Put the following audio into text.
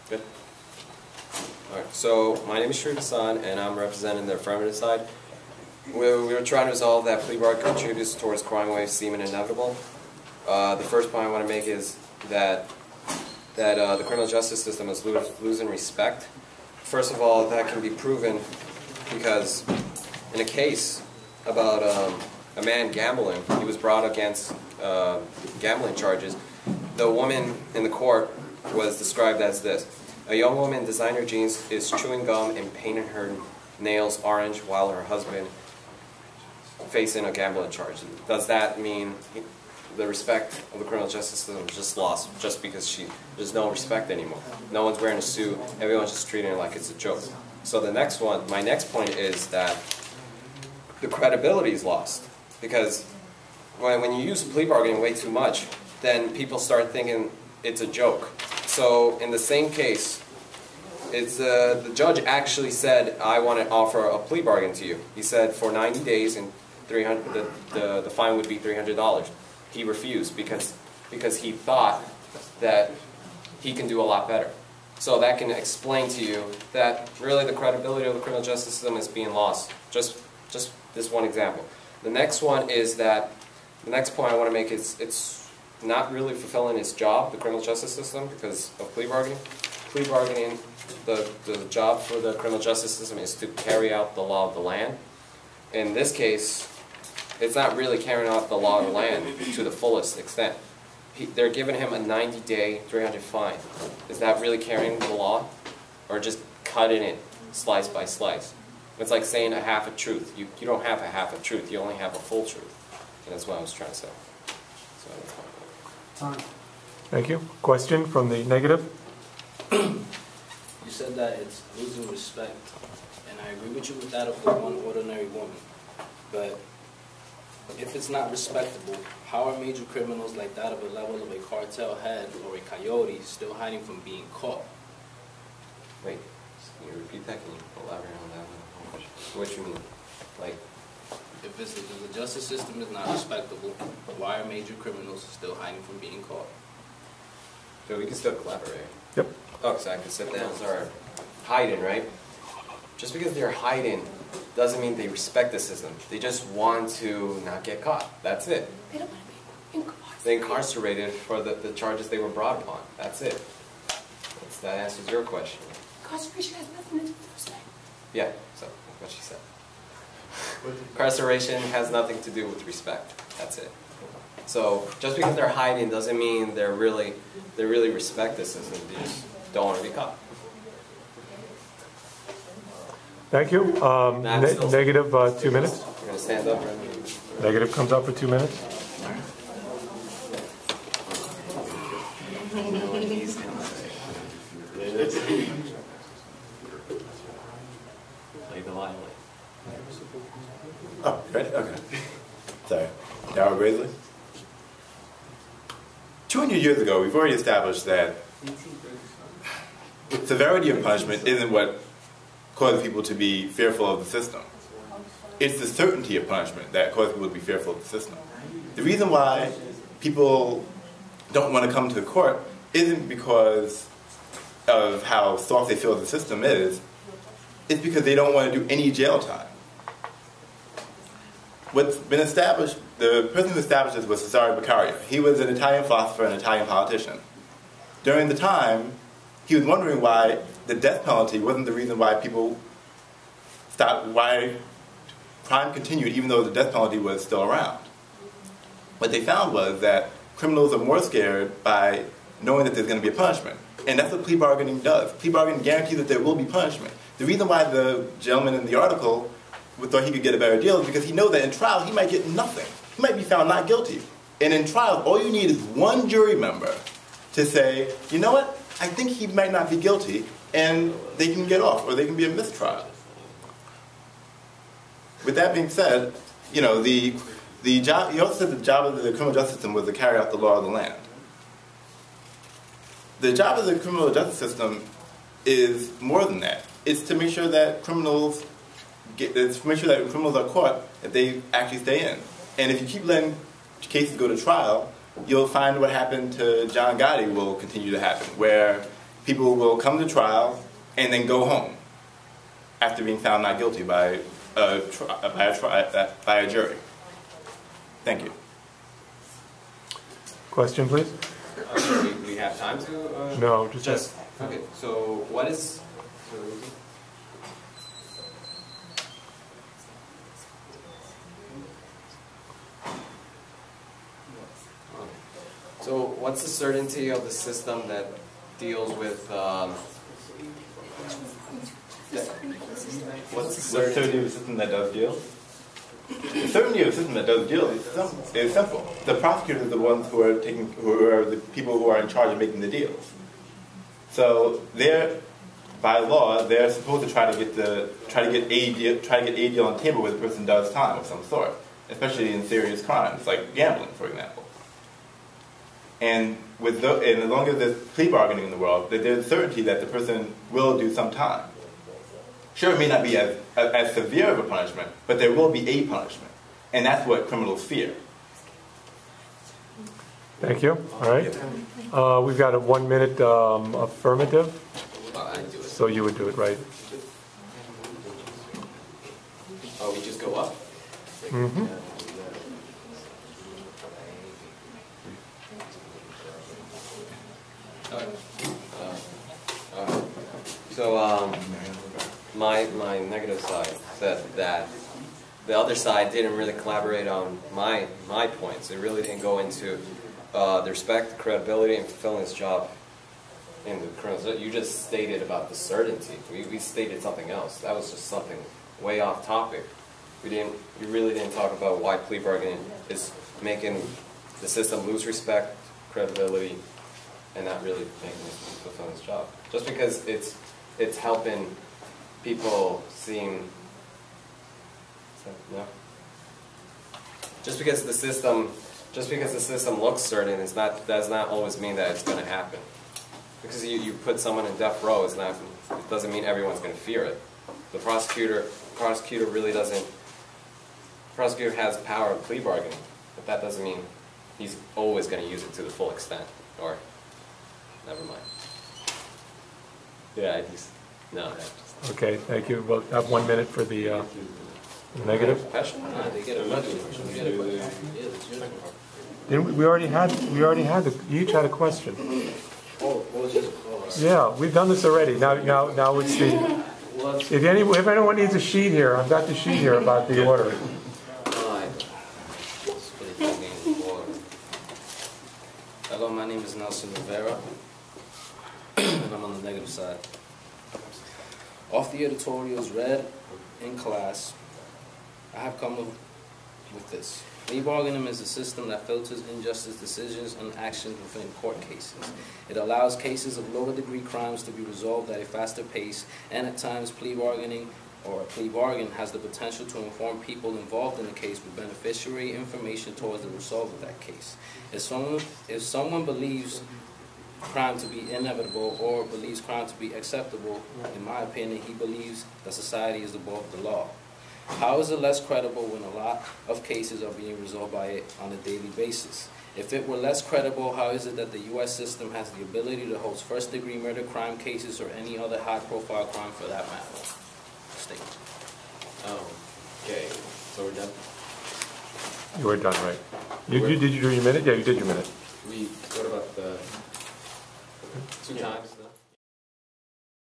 Good. All right. So my name is Sharif Hassan, and I'm representing the affirmative side. We were trying to resolve that plea bargain contributes towards crime waves seeming inevitable. The first point I want to make is that the criminal justice system is losing respect. First of all, that can be proven because in a case about a man gambling, he was brought against gambling charges. The woman in the court was described as this: a young woman in designer jeans is chewing gum and painting her nails orange while her husband facing a gambling charge. Does that mean the respect of the criminal justice system is just lost just because there's no respect anymore? No one's wearing a suit, everyone's just treating it like it's a joke. So the next one, my next point is that the credibility is lost, because when you use plea bargaining way too much, then people start thinking it's a joke. So in the same case, it's the judge actually said, I want to offer a plea bargain to you. He said for 90 days and the fine would be $300. He refused because he thought that he can do a lot better. So that can explain to you that really the credibility of the criminal justice system is being lost. Just this one example. The next one is that, the next point I want to make is it's not really fulfilling its job, the criminal justice system, because of plea bargaining. Plea bargaining, the job for the criminal justice system is to carry out the law of the land. In this case, it's not really carrying out the law of the land to the fullest extent. They're giving him a 90-day, $300 fine. Is that really carrying the law? Or just cutting it slice by slice? It's like saying a half a truth. You don't have a half a truth, you only have a full truth. And that's what I was trying to say. So that's my point. Thank you. Question from the negative? You said that it's losing respect, and I agree with you with that of the one ordinary woman. But if it's not respectable, how are major criminals like that of a level of a cartel head or a coyote still hiding from being caught? Wait, can you repeat that? Can you elaborate on that? What you mean? Like, if the justice system is not respectable, why are major criminals still hiding from being caught? So we can still collaborate. Yep. Oh, so I can sit down. Sorry. Hiding, right? Just because they're hiding doesn't mean they respect the system. They just want to not get caught. That's it. They don't want to be incarcerated. They're incarcerated for the charges they were brought upon. That's it. That answers your question. Incarceration has nothing to do with respect. Yeah, so that's what she said. Incarceration has nothing to do with respect. That's it. So just because they're hiding doesn't mean they really respect the system. They just don't want to be caught. Thank you. Negative 2 minutes. You're going to stand up, right? Negative comes up for 2 minutes. Play the violin. Oh, ready? Okay. Sorry. Darryl Graysley. 200 years ago, we've already established that severity of punishment isn't what causes people to be fearful of the system. It's the certainty of punishment that causes people to be fearful of the system. The reason why people don't want to come to the court isn't because of how soft they feel the system is. It's because they don't want to do any jail time. What's been established, the person who established this was Cesare Beccaria. He was an Italian philosopher and Italian politician. During the time, he was wondering why the death penalty wasn't the reason why people stopped, why crime continued even though the death penalty was still around. What they found was that criminals are more scared by knowing that there's going to be a punishment. And that's what plea bargaining does. Plea bargaining guarantees that there will be punishment. The reason why the gentleman in the article thought he could get a better deal is because he knows that in trial he might get nothing. He might be found not guilty. And in trial, all you need is one jury member to say, you know what, I think he might not be guilty, and they can get off, or they can be a mistrial. With that being said, you know, the job, he also said the job of the criminal justice system was to carry out the law of the land. The job of the criminal justice system is more than that. It's to make sure that criminals are caught, that they actually stay in. And if you keep letting cases go to trial, you'll find what happened to John Gotti will continue to happen, where people will come to trial and then go home after being found not guilty by a jury. Thank you. Question, please? We have time to? No, Just, okay, so what is... So what's the certainty of the system that deals with... what's the certainty of the system that does deals? The certainty of the system that does deals is simple. The prosecutors are the ones who are the people who are in charge of making the deals. So by law, they're supposed to try to get a deal on the table where the person does time of some sort, especially in serious crimes like gambling, for example. And as long as there's plea bargaining in the world, there's certainty that the person will do some time. Sure, it may not be as severe of a punishment, but there will be a punishment. And that's what criminals fear. Thank you. All right. We've got a 1 minute affirmative. So you would do it, right? Oh, we just go up? Mm-hmm. So, my negative side said that the other side didn't really collaborate on my points. It really didn't go into the respect, the credibility, and fulfilling his job in the criminal. You just stated about the certainty. We stated something else. That was just something way off topic. You really didn't talk about why plea bargaining is making the system lose respect, credibility, and not really making him fulfill his job. Just because it's helping people seem... No? Just because the system looks certain does not always mean that it's going to happen. Because you put someone in death row, it doesn't mean everyone's going to fear it. The prosecutor really doesn't. The prosecutor has power of plea bargaining, but that doesn't mean he's always going to use it to the full extent. Or, never mind. Yeah, no. Okay, thank you. We'll have 1 minute for the negative. They get a question. We already had you each had a question. Yeah, we've done this already. Now it's the... If anyone needs a sheet here, I've got the sheet here about the order. Hello, my name is Nelson Rivera, and I'm on the negative side. Off the editorials read in class, I have come with this. Plea bargaining is a system that filters injustice decisions and actions within court cases. It allows cases of lower degree crimes to be resolved at a faster pace, and at times plea bargaining or a plea bargain has the potential to inform people involved in the case with beneficiary information towards the result of that case. If someone believes crime to be inevitable or believes crime to be acceptable, in my opinion, he believes that society is above the law. How is it less credible when a lot of cases are being resolved by it on a daily basis? If it were less credible, how is it that the U.S. system has the ability to host first-degree murder crime cases or any other high-profile crime for that matter? Statement. Okay, so we're done? You were done, right? Did you do your minute? Yeah, you did your minute. What about the 2 times?